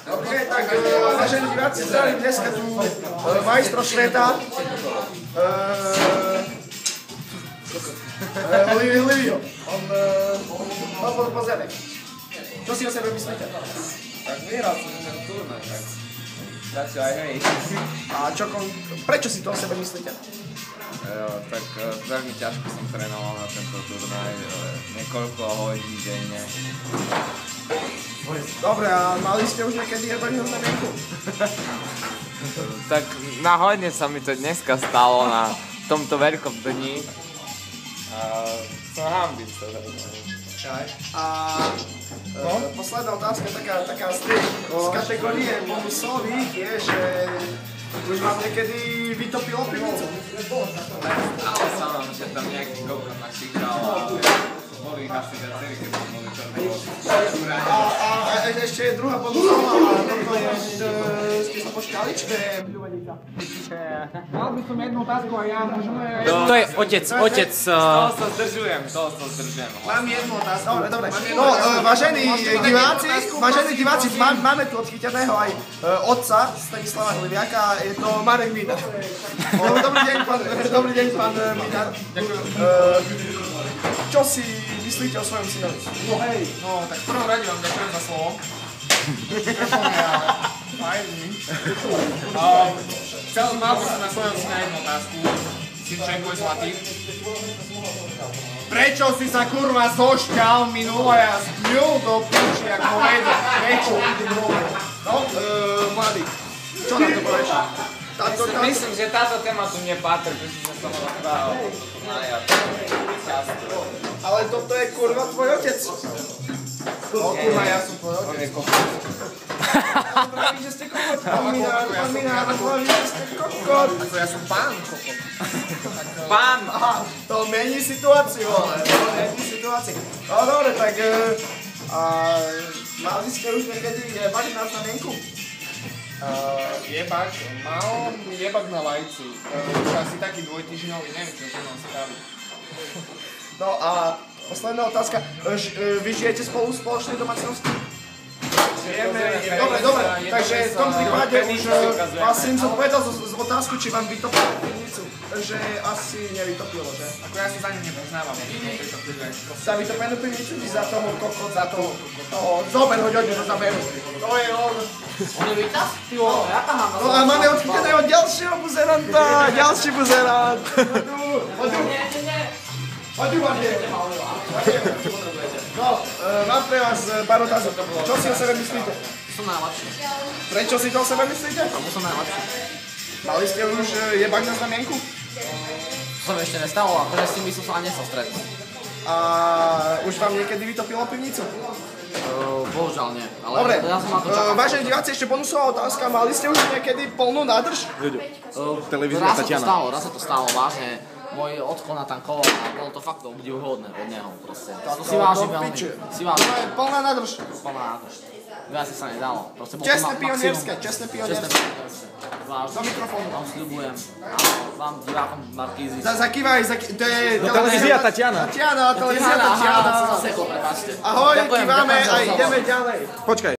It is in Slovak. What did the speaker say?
Dobre, tak vážení diváci, zdravím dneska tu majstro sveta Livio. On mal pozerek. Čo si o sebe myslíte? Tak vyhral som ten turnaj, tak dačo aj hej. A prečo si to o sebe myslíte? Tak veľmi ťažko som trénoval na tento turnaj, niekoľko hodín denne. Dobre, a mali ste už niekedy jebaného znamienku? Tak náhodne sa mi to dneska stalo na tomto veľkom dni. A som hambím sa za to. A posledná otázka taká z kategórie bonusových je, že už vám niekedy vytopilo pivnicu. Ale sa mám, že tam nejaký kokot našikal a boli ich asi viacerí, keď som boli červový. A ešte je druhá bonusová a toto je, ste sa počkali, či to je pľúvaníka? Mal by som jednu otázku a ja môžeme... To je otec. Toho sa zdržujem. Mám jednu otázku. Dobre. No, vážení diváci, máme tu odchyteného aj otca Stanislava Hliviaka, je to Marek Mýdar. Dobrý deň, pán Mýdar. Čo si myslíte o svojom synovi? No, tak v prvom rade vám ďakujem za slovo. Mal by som na svojho syna jednu otázku. Synčenko je zlatý. Prečo si sa kurva zošťal minule a zbľul do piči ako vedo? Prečo? No, mladý, čo na to povieš? Myslím, že táto téma tu nepatrí, pretože som ho rozprával na často. Ale toto je kurva tvoj otec. Kurva, ja som tvoj On otec. je kokot. On praví, že ste kokot. Pán Mýdar, praví, že ste kokot. Ako ja som pán kokot. Pán! Aha, to mení situáciu, ale No dobre, tak mali ste už niekedy jebať na znamienku? Jebak, mal jebak na lajci. Už asi taký dvojtýždňový, neviem čo sa nám staví. No a posledná otázka, vy žijete spolu v spoločnej domácnosti? Dobre, takže v tom prípade už vás syn zodpovedal z otázku, či vám vytopilo pivnicu, že asi nevytopilo, že? Ako ja sa za ním nepoznávam, tejto chvíle. Za vytopenú pivnicu, či za toho kokot, za toho, zober, hoď ho zaberú. To je on. On je víťaz? Ty vole, ja tam mám. No a máme odchyteného ďalšieho buzeranta, ďalší buzerant. Hoď ju, No, mám pre vás pár otázok. Čo si o sebe myslíte? Som najlepší. Prečo si to o sebe myslíte? Lebo som najlepší. Mali ste už jebak na znamienku? To sa mi ešte nestalo, akože s tým by som sa ani nesol stretnúť. A už vám niekedy vytopilo pivnicu? Bohužiaľ nie, ale Dobre, ja som na to čakal. vážení diváci, ešte bonusová otázka. Mali ste už niekedy plnú nádrž? Raz sa to stalo, vážne. Môj ocko natankoval a bolo to fakt obdivuhodné od neho proste. To si vážim veľmi. Si vážim. To je plná nádrž. Plná nádrž. Viac sa nedalo. Čestné pionierské. Vážne. Do mikrofónu. Vám sľubujem. Vám divákom Markízy. Zakývaj, to je televízia Tatiana. Televízia Tatiana. Aha, prepáčte. Ahoj, kýváme a ideme ďalej. Počkaj.